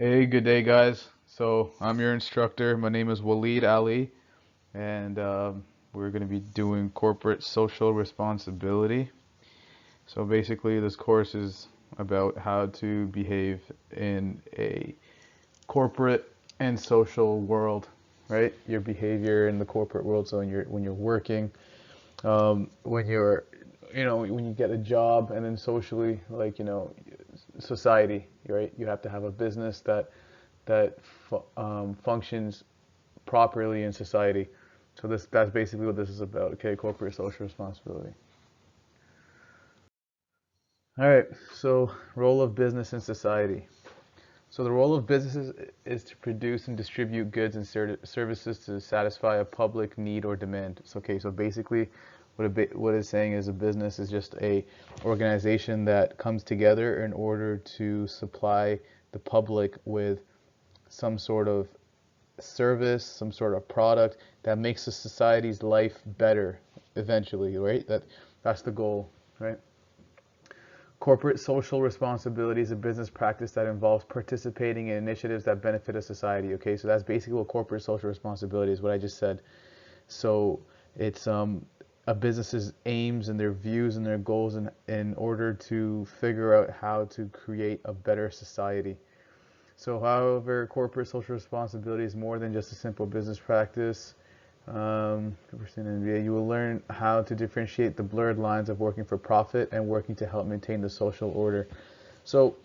Hey, good day, guys. So, I'm your instructor. My name is Waleed Ali, and we're going to be doing corporate social responsibility. So, basically, this course is about how to behave in a corporate and social world, right? Your behavior in the corporate world. So, when you're working, when you're, when you get a job, and then socially, society, right? You have to have a business that functions properly in society. So that's basically what this is about. Okay, corporate social responsibility. All right. So role of business in society. So the role of businesses is to produce and distribute goods and services to satisfy a public need or demand. So, okay, so basically, what it's saying is a business is just a organization that comes together in order to supply the public with some sort of service, some sort of product that makes the society's life better eventually, right? That's the goal, right? Corporate social responsibility is a business practice that involves participating in initiatives that benefit a society. Okay, so that's basically what corporate social responsibility is, what I just said. So it's a business's aims and their views and their goals in order to figure out how to create a better society. So, however, corporate social responsibility is more than just a simple business practice. You will learn how to differentiate the blurred lines of working for profit and working to help maintain the social order. So,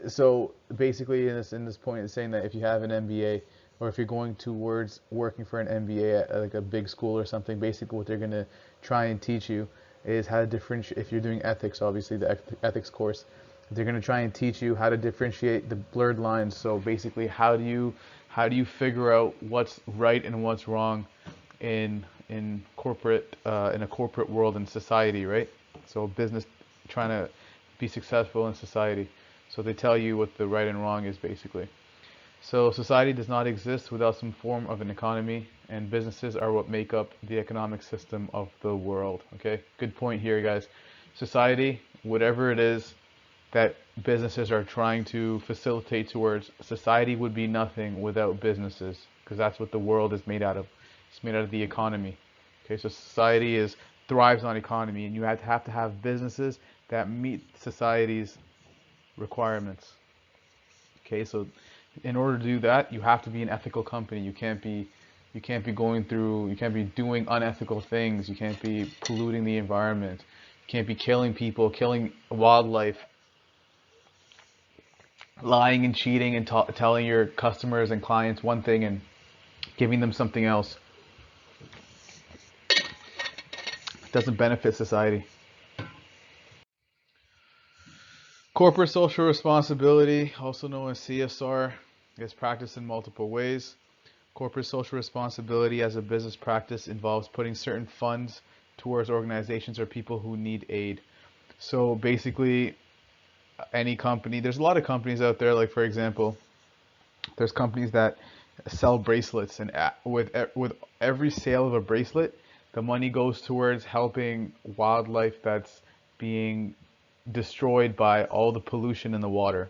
so basically, in this point, it's saying that if you have an MBA, or if you're going towards working for an MBA at like a big school or something, basically what they're going to try and teach you is how to differentiate. If you're doing ethics, obviously the ethics course, they're going to try and teach you how to differentiate the blurred lines. So basically, how do you figure out what's right and what's wrong in a corporate world and society, right? So business trying to be successful in society. So they tell you what the right and wrong is basically. So society does not exist without some form of an economy, and businesses are what make up the economic system of the world. Okay, good point here, guys. Society, whatever it is that businesses are trying to facilitate towards, society would be nothing without businesses, because that's what the world is made out of. It's made out of the economy. Okay, so society is thrives on economy, and you have to have businesses that meet society's requirements. Okay, so in order to do that, you have to be an ethical company. You can't be doing unethical things. You can't be polluting the environment. You can't be killing people, killing wildlife, lying and cheating and telling your customers and clients one thing and giving them something else. It doesn't benefit society. Corporate social responsibility, also known as CSR, is practiced in multiple ways. Corporate social responsibility as a business practice involves putting certain funds towards organizations or people who need aid. So basically, any company, there's a lot of companies out there, like for example, there's companies that sell bracelets, and with every sale of a bracelet, the money goes towards helping wildlife that's being destroyed by all the pollution in the water,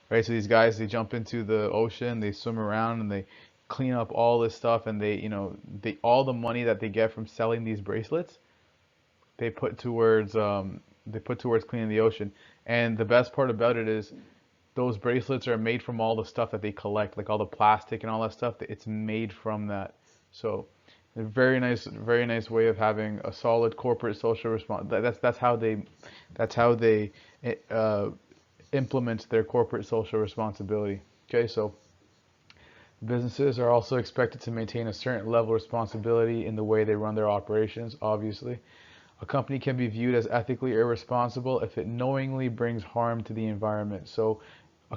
right? So these guys, they jump into the ocean, they swim around, and they clean up all this stuff, and they all the money that they get from selling these bracelets, they put towards cleaning the ocean. And the best part about it is those bracelets are made from all the stuff that they collect, like all the plastic and all that stuff. It's made from that. So a very nice way of having a solid corporate social response. That's how they uh, implement their corporate social responsibility. Okay, so businesses are also expected to maintain a certain level of responsibility in the way they run their operations, obviously. A company can be viewed as ethically irresponsible if it knowingly brings harm to the environment. So, if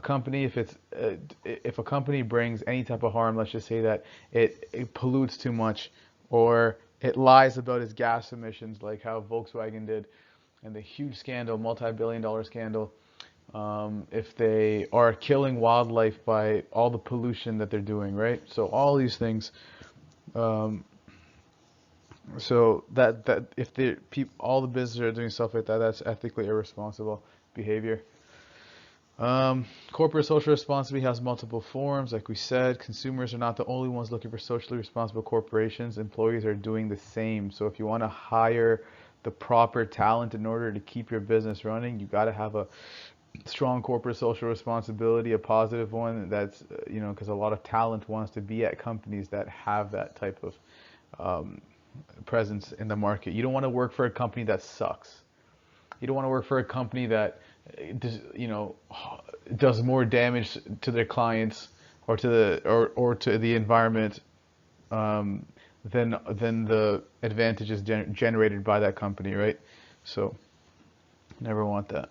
a company brings any type of harm, let's just say that it pollutes too much, or it lies about its gas emissions, like how Volkswagen did, and the huge scandal, multi-billion-dollar scandal. If they are killing wildlife by all the pollution that they're doing, right? So all these things. Um, so that if all the businesses are doing stuff like that, that's ethically irresponsible behavior. Corporate social responsibility has multiple forms. Like we said, consumers are not the only ones looking for socially responsible corporations. Employees are doing the same. So if you want to hire the proper talent in order to keep your business running, you got to have a strong corporate social responsibility, a positive one that's, because a lot of talent wants to be at companies that have that type of presence in the market. You don't want to work for a company that sucks. You don't want to work for a company that does more damage to their clients or to the environment um, than the advantages generated by that company, right? So never want that.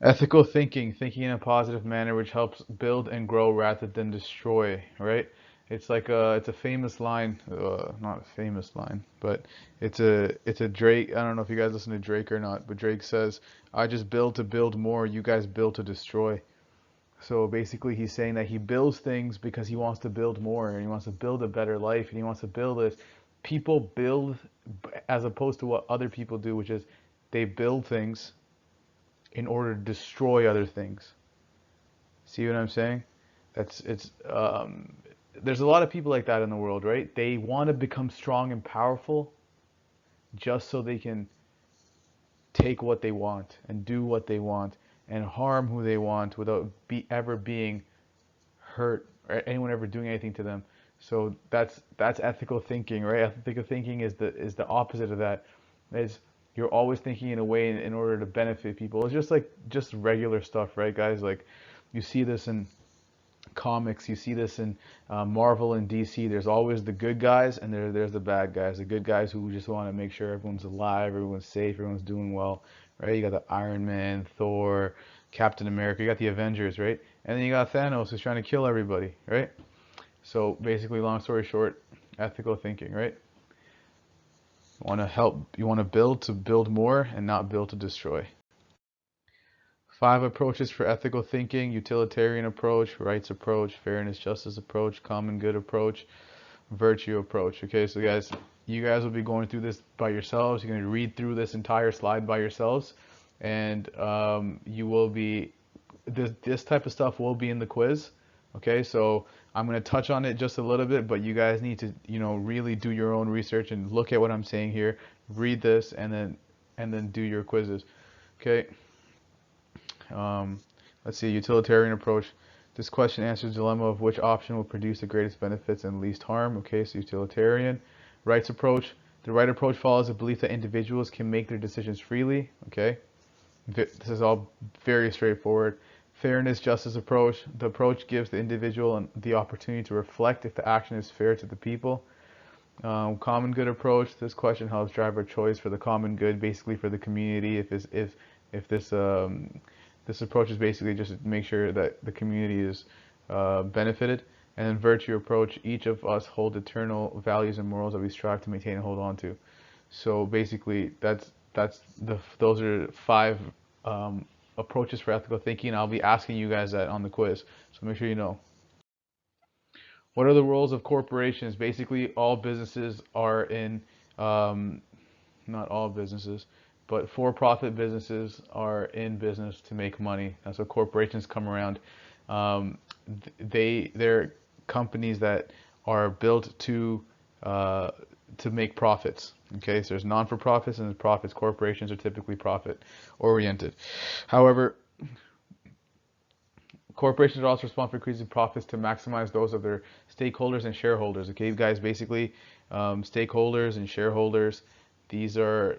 Ethical thinking, thinking in a positive manner, which helps build and grow rather than destroy, right? It's a famous line, not a famous line, but it's a Drake. I don't know if you guys listen to Drake or not, but Drake says, "I just build to build more. You guys build to destroy." So basically, he's saying that he builds things because he wants to build more and he wants to build a better life and he wants to build this. People build as opposed to what other people do, which is they build things in order to destroy other things. See what I'm saying? That's it's there's a lot of people like that in the world, right? They want to become strong and powerful just so they can take what they want and do what they want and harm who they want without ever being hurt or anyone ever doing anything to them. So that's ethical thinking, right? Ethical thinking is the opposite of that. Is you're always thinking in a way in order to benefit people. It's just like just regular stuff, right, guys? Like you see this in comics, you see this in Marvel and DC. There's always the good guys and there's the bad guys. The good guys who just want to make sure everyone's alive, everyone's safe, everyone's doing well, right? You got the Iron Man, Thor, Captain America. You got the Avengers, right? And then you got Thanos who's trying to kill everybody, right? So basically, long story short, ethical thinking, right? You want to build to build more and not build to destroy. 5 approaches for ethical thinking: utilitarian approach, rights approach, fairness, justice approach, common good approach, virtue approach. Okay, so guys, you guys will be going through this by yourselves. You're going to read through this entire slide by yourselves, and you will be this type of stuff will be in the quiz. Okay, so I'm going to touch on it just a little bit, but you guys need to, really do your own research and look at what I'm saying here. Read this and then do your quizzes. Okay. Um, let's see, utilitarian approach. This question answers the dilemma of which option will produce the greatest benefits and least harm. Okay, so utilitarian. Rights approach. The right approach follows the belief that individuals can make their decisions freely. Okay, this is all very straightforward. Fairness, justice approach. The approach gives the individual the opportunity to reflect if the action is fair to the people. Common good approach. This question helps drive our choice for the common good, basically for the community. If this approach is basically just to make sure that the community is benefited. And then virtue approach. Each of us hold eternal values and morals that we strive to maintain and hold on to. So basically, those are 5 approaches for ethical thinking. I'll be asking you guys that on the quiz, so make sure you know. What are the roles of corporations? Basically, all businesses are in, not all businesses, but for-profit businesses are in business to make money. That's what corporations come around. They're companies that are built to make profits. Okay, so there's non-for-profits and there's profits. Corporations are typically profit-oriented. However, corporations are also responsible for increasing profits to maximize those of their stakeholders and shareholders. Okay, guys, basically, stakeholders and shareholders, these are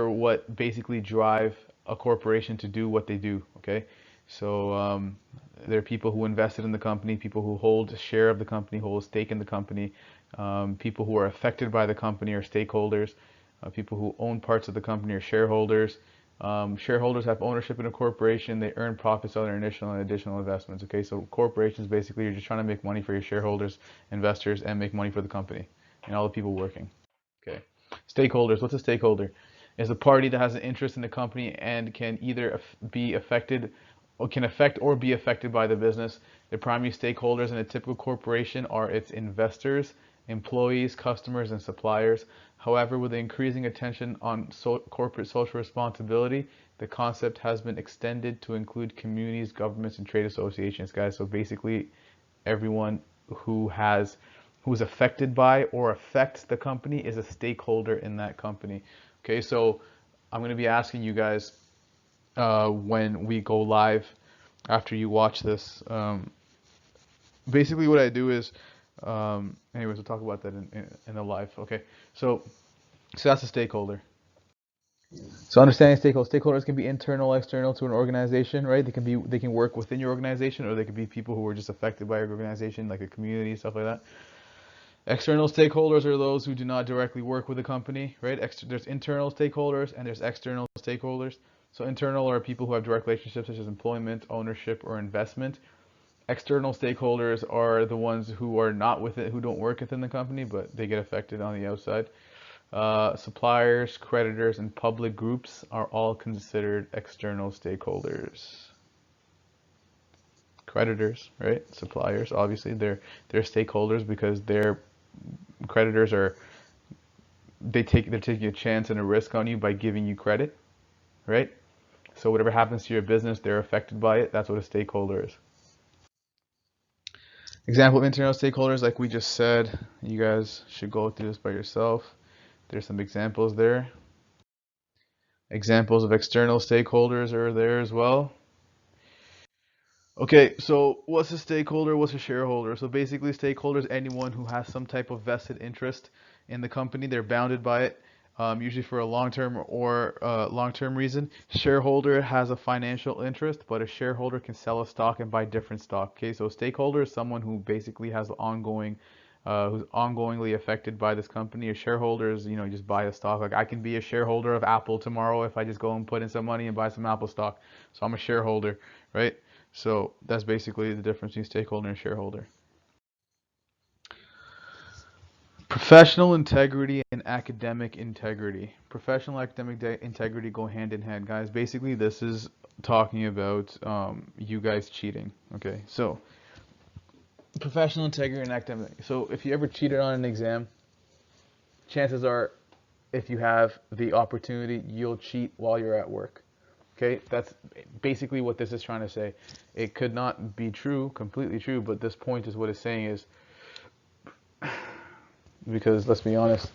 what basically drive a corporation to do what they do. Okay, so there are people who invested in the company, people who hold a share of the company, hold a stake in the company, people who are affected by the company are stakeholders, people who own parts of the company are shareholders. Shareholders have ownership in a corporation. They earn profits on their initial and additional investments. Okay, so corporations basically you're just trying to make money for your shareholders, investors, and make money for the company and all the people working. Okay, stakeholders. What's a stakeholder? Is a party that has an interest in the company and can either be affected or can affect or be affected by the business. The primary stakeholders in a typical corporation are its investors, employees, customers, and suppliers. However, with the increasing attention on corporate social responsibility, The concept has been extended to include communities, governments, and trade associations, guys. So basically, everyone who has who's affected by or affects the company is a stakeholder in that company. Okay, so I'm going to be asking you guys when we go live after you watch this. Basically, what I do is, anyways, we'll talk about that in the live. Okay, so that's a stakeholder. So understanding stakeholders can be internal, external to an organization, right? They can work within your organization, or they could be people who are just affected by your organization, like a community, stuff like that. External stakeholders are those who do not directly work with the company, right? There's internal stakeholders and there's external stakeholders. So internal are people who have direct relationships such as employment, ownership, or investment. External stakeholders are the ones who are not with it, who don't work within the company, but they get affected on the outside. Suppliers, creditors, and public groups are all considered external stakeholders. Creditors, right? Suppliers, obviously, they're stakeholders because their creditors they're taking a chance and a risk on you by giving you credit, right? So whatever happens to your business, they're affected by it. That's what a stakeholder is. Example of internal stakeholders, like we just said, you guys should go through this by yourself. There's some examples there. Examples of external stakeholders are there as well. Okay, so what's a stakeholder? What's a shareholder? So basically, stakeholders anyone who has some type of vested interest in the company. They're bounded by it, usually for a long-term or long-term reason. Shareholder has a financial interest, but a shareholder can sell a stock and buy different stock. Okay, so a stakeholder is someone who basically has who's ongoingly affected by this company. A shareholder is, just buy a stock. Like I can be a shareholder of Apple tomorrow if I just go and put in some money and buy some Apple stock. So I'm a shareholder, right? So that's basically the difference between stakeholder and shareholder. Professional integrity and academic integrity. Professional academic integrity go hand in hand, guys. Basically, this is talking about you guys cheating. Okay, so professional integrity and academic. So if you ever cheated on an exam, chances are, if you have the opportunity, you'll cheat while you're at work. Okay, that's basically what this is trying to say. It could not be true, completely true, but this point is what it's saying is, because let's be honest,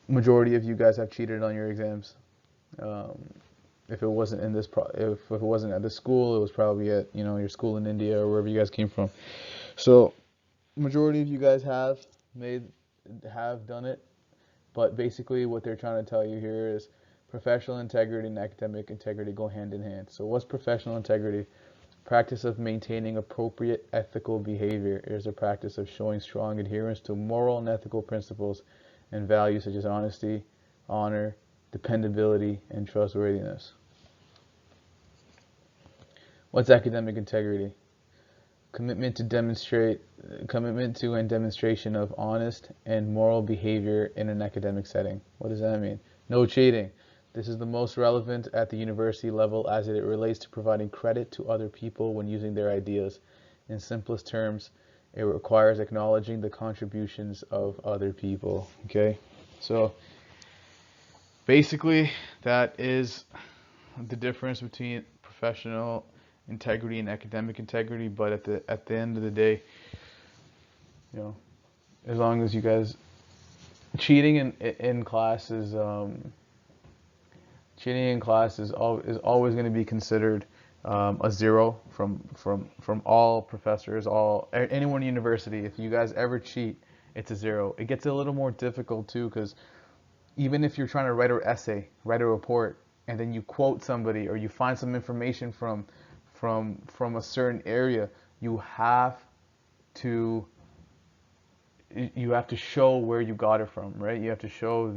majority of you guys have cheated on your exams. Um, if it wasn't in if it wasn't at the school, it was probably at your school in India or wherever you guys came from. So majority of you guys have done it, but basically what they're trying to tell you here is professional integrity and academic integrity go hand in hand. So what's professional integrity? Practice of maintaining appropriate ethical behavior. It is a practice of showing strong adherence to moral and ethical principles and values such as honesty, honor, dependability, and trustworthiness. What's academic integrity? Commitment to and demonstration of honest and moral behavior in an academic setting. What does that mean? No cheating. This is the most relevant at the university level as it relates to providing credit to other people when using their ideas. In simplest terms, it requires acknowledging the contributions of other people. Okay, so basically that is the difference between professional integrity and academic integrity. But at the end of the day, as long as you guys cheating in class is always going to be considered a zero from all professors, anyone in university. If you guys ever cheat, it's a zero. It gets a little more difficult too, because even if you're trying to write an essay, write a report, and then you quote somebody or you find some information from a certain area, you have to show where you got it from, right? You have to show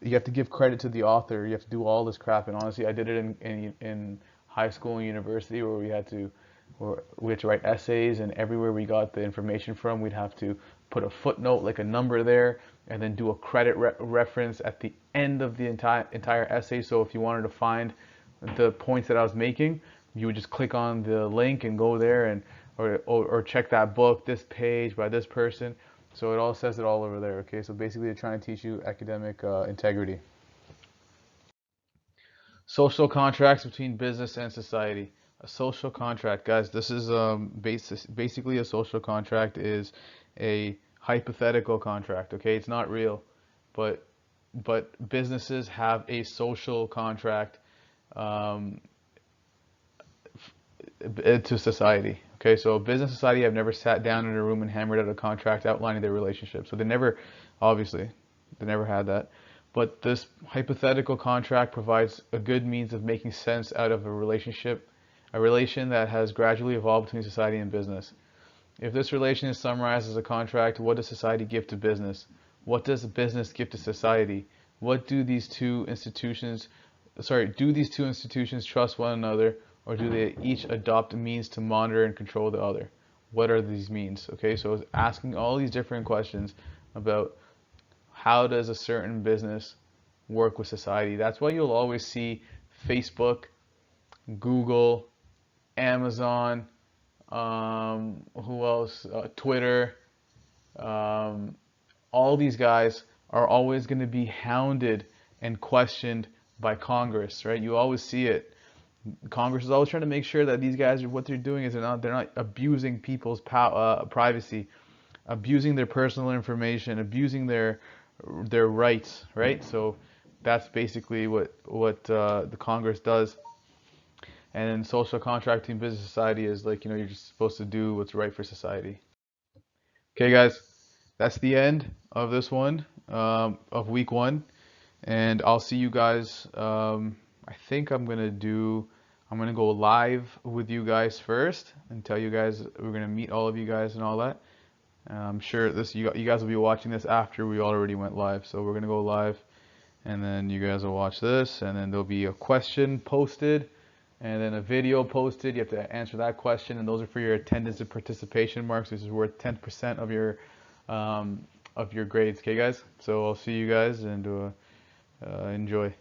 you have to give credit to the author. You have to do all this crap. And honestly, I did it in high school and university where we had to write essays, and everywhere we got the information from, we'd have to put a footnote, like a number there, and then do a credit reference at the end of the entire essay. So if you wanted to find the points that I was making, you would just click on the link and go there, and or check that book, this page by this person. So it all says it all over there. Okay, so basically they're trying to teach you academic integrity. Social contracts between business and society. A social contract, guys. This is basically a social contract is a hypothetical contract. Okay, it's not real, but businesses have a social contract um, to society. Okay, so a business society have never sat down in a room and hammered out a contract outlining their relationship. So they never, obviously, they never had that. But this hypothetical contract provides a good means of making sense out of a relationship, a relation that has gradually evolved between society and business. If this relation is summarized as a contract, what does society give to business? What does business give to society? What do these two institutions, do these two institutions trust one another, or do they each adopt means to monitor and control the other? What are these means? Okay, so it's asking all these different questions about how does a certain business work with society. That's why you'll always see Facebook, Google, Amazon, who else? Twitter. Um, all these guys are always going to be hounded and questioned by Congress, right? You always see it. Congress is always trying to make sure that these guys what they're doing is they're not abusing people's privacy, abusing their personal information, abusing their rights, right? So that's basically what the Congress does. And then social contracting business society is like, you're just supposed to do what's right for society. Okay, guys, that's the end of this one, of week one. And I'll see you guys. I think I'm gonna go live with you guys first and tell you guys we're gonna meet all of you guys and all that. I'm sure you guys will be watching this after we already went live. So we're gonna go live, and then you guys will watch this, and then there'll be a question posted, and then a video posted. You have to answer that question, and those are for your attendance and participation marks. This is worth 10% of your grades. Okay, guys. So I'll see you guys, and enjoy.